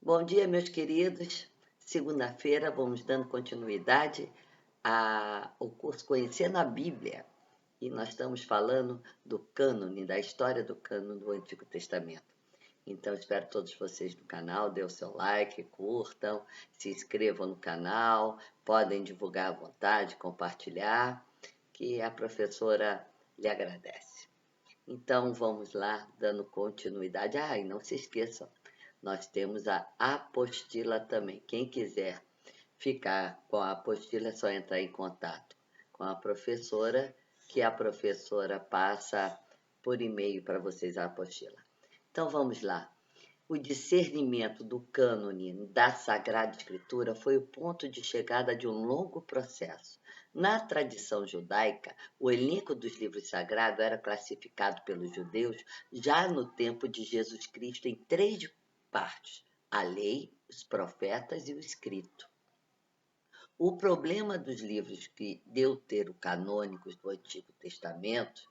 Bom dia, meus queridos. Segunda-feira vamos dando continuidade ao curso Conhecendo a Bíblia. E nós estamos falando do cânone, da história do cânone do Antigo Testamento. Então, espero todos vocês no canal, dê o seu like, curtam, se inscrevam no canal, podem divulgar à vontade, compartilhar, que a professora lhe agradece. Então, vamos lá, dando continuidade. E não se esqueçam, nós temos a apostila também. Quem quiser ficar com a apostila é só entrar em contato com a professora, que a professora passa por e-mail para vocês a apostila. Então, vamos lá. O discernimento do cânone da Sagrada Escritura foi o ponto de chegada de um longo processo. Na tradição judaica, o elenco dos livros sagrados era classificado pelos judeus já no tempo de Jesus Cristo em três partes: a lei, os profetas e o escrito. O problema dos livros deuterocanônicos do Antigo Testamento,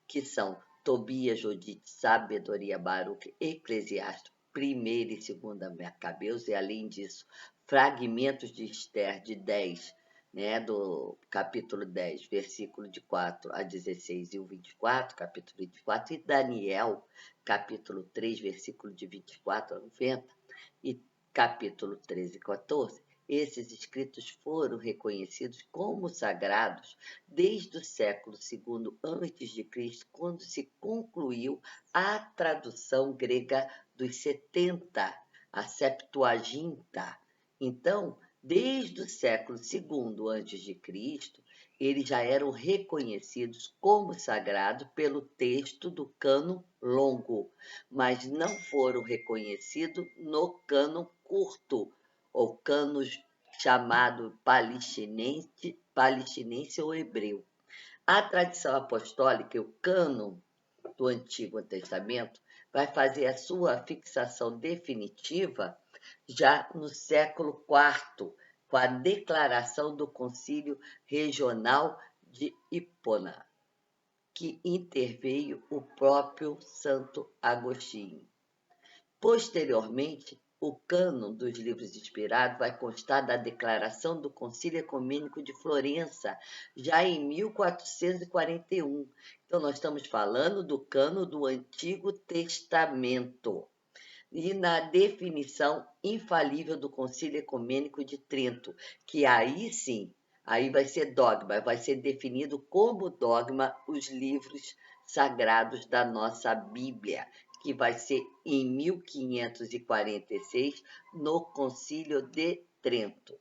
que são Tobias, Judite, Sabedoria, Baruque, Eclesiastes, primeira e segunda Macabeus, e além disso, fragmentos de Esther de 10, né, do capítulo 10, versículo de 4 a 16 e o 24, capítulo 24, e Daniel, capítulo 3, versículo de 24 a 90, e capítulo 13 e 14, esses escritos foram reconhecidos como sagrados desde o século II a.C., quando se concluiu a tradução grega dos 70, a Septuaginta. Então, desde o século II a.C., eles já eram reconhecidos como sagrados pelo texto do cânon longo, mas não foram reconhecidos no cânon curto, ou cânon chamado palestinense ou hebreu. A tradição apostólica, o cânon do Antigo Testamento, vai fazer a sua fixação definitiva já no século IV, com a declaração do Concílio Regional de Hipona, que interveio o próprio Santo Agostinho. Posteriormente, o cânon dos livros inspirados vai constar da declaração do Concílio Ecumênico de Florença, já em 1441. Então, nós estamos falando do cânon do Antigo Testamento. E na definição infalível do Concílio Ecumênico de Trento, que aí sim, aí vai ser dogma, vai ser definido como dogma os livros sagrados da nossa Bíblia, que vai ser em 1546, no Concílio de Trento.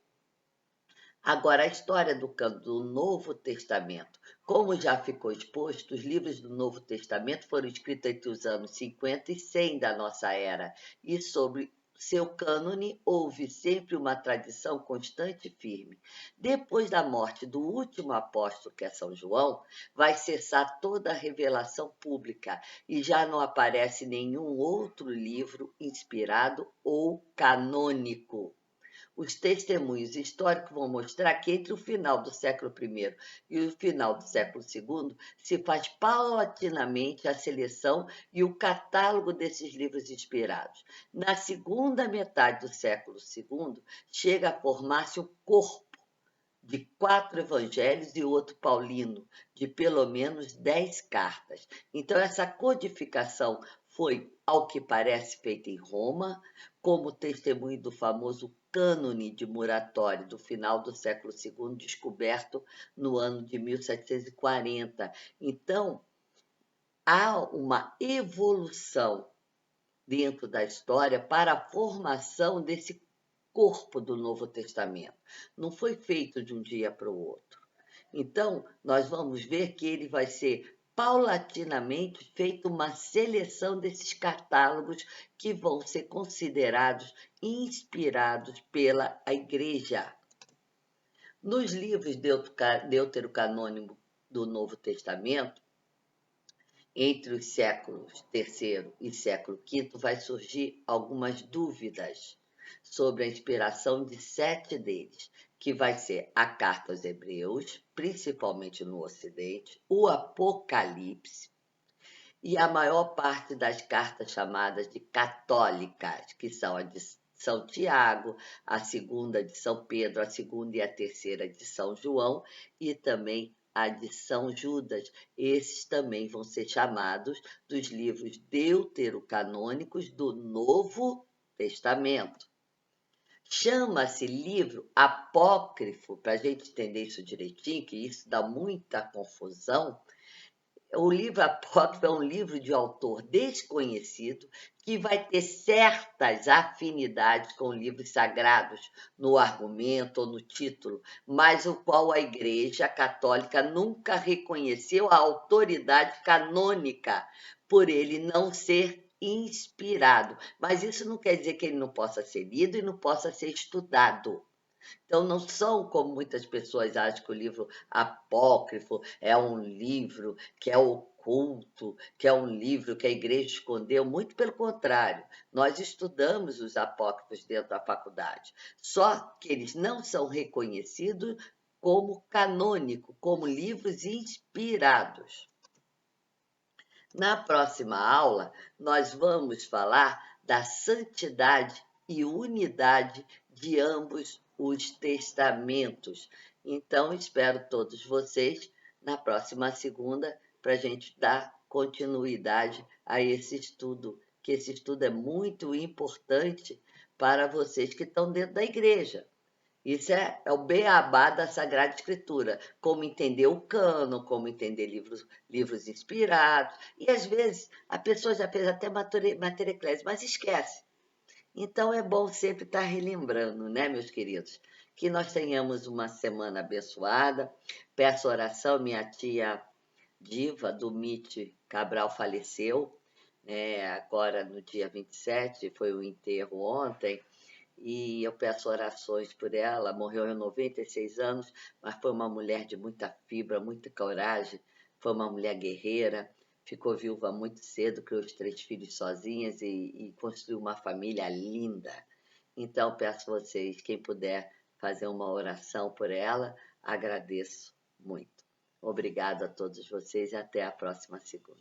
Agora, a história do Novo Testamento. Como já ficou exposto, os livros do Novo Testamento foram escritos entre os anos 50 e 100 da nossa era, e sobre seu cânone houve sempre uma tradição constante e firme. Depois da morte do último apóstolo, que é São João, vai cessar toda a revelação pública e já não aparece nenhum outro livro inspirado ou canônico. Os testemunhos históricos vão mostrar que entre o final do século I e o final do século II se faz paulatinamente a seleção e o catálogo desses livros inspirados. Na segunda metade do século II, chega a formar-se o corpo de 4 evangelhos e outro paulino, de pelo menos 10 cartas. Então, essa codificação foi, ao que parece, feita em Roma, como testemunho do famoso cânone de Muratório, do final do século II, descoberto no ano de 1740. Então, há uma evolução dentro da história para a formação desse corpo do Novo Testamento. Não foi feito de um dia para o outro. Então, nós vamos ver que ele vai ser paulatinamente feita uma seleção desses catálogos que vão ser considerados inspirados pela Igreja. Nos livros deuterocanônicos do Novo Testamento, entre os séculos III e século V, vai surgir algumas dúvidas sobre a inspiração de 7 deles, que vai ser a Carta aos Hebreus, principalmente no Ocidente, o Apocalipse e a maior parte das cartas chamadas de católicas, que são a de São Tiago, a segunda de São Pedro, a segunda e a terceira de São João e também a de São Judas. Esses também vão ser chamados dos livros deuterocanônicos do Novo Testamento. Chama-se livro apócrifo, para a gente entender isso direitinho, que isso dá muita confusão. O livro apócrifo é um livro de autor desconhecido que vai ter certas afinidades com livros sagrados no argumento ou no título, mas o qual a Igreja Católica nunca reconheceu a autoridade canônica por ele não ser inspirado. Mas isso não quer dizer que ele não possa ser lido e não possa ser estudado. Então, não são como muitas pessoas acham que o livro apócrifo é um livro que é oculto, que é um livro que a igreja escondeu. Muito pelo contrário, nós estudamos os apócrifos dentro da faculdade, só que eles não são reconhecidos como canônico, como livros inspirados. Na próxima aula, nós vamos falar da santidade e unidade de ambos os testamentos. Então, espero todos vocês na próxima segunda para a gente dar continuidade a esse estudo, que esse estudo é muito importante para vocês que estão dentro da igreja. Isso é o beabá da Sagrada Escritura, como entender o cano, como entender livros inspirados. E às vezes a pessoa já fez até matéria eclésica, mas esquece. Então é bom sempre estar relembrando, né, meus queridos? Que nós tenhamos uma semana abençoada. Peço oração, minha tia Diva, do MIT Cabral, faleceu, agora no dia 27, foi o enterro ontem, e eu peço orações por ela. Morreu aos 96 anos, mas foi uma mulher de muita fibra, muita coragem, foi uma mulher guerreira, ficou viúva muito cedo, criou os 3 filhos sozinhas e construiu uma família linda. Então, peço a vocês, quem puder fazer uma oração por ela, agradeço muito. Obrigado a todos vocês e até a próxima segunda.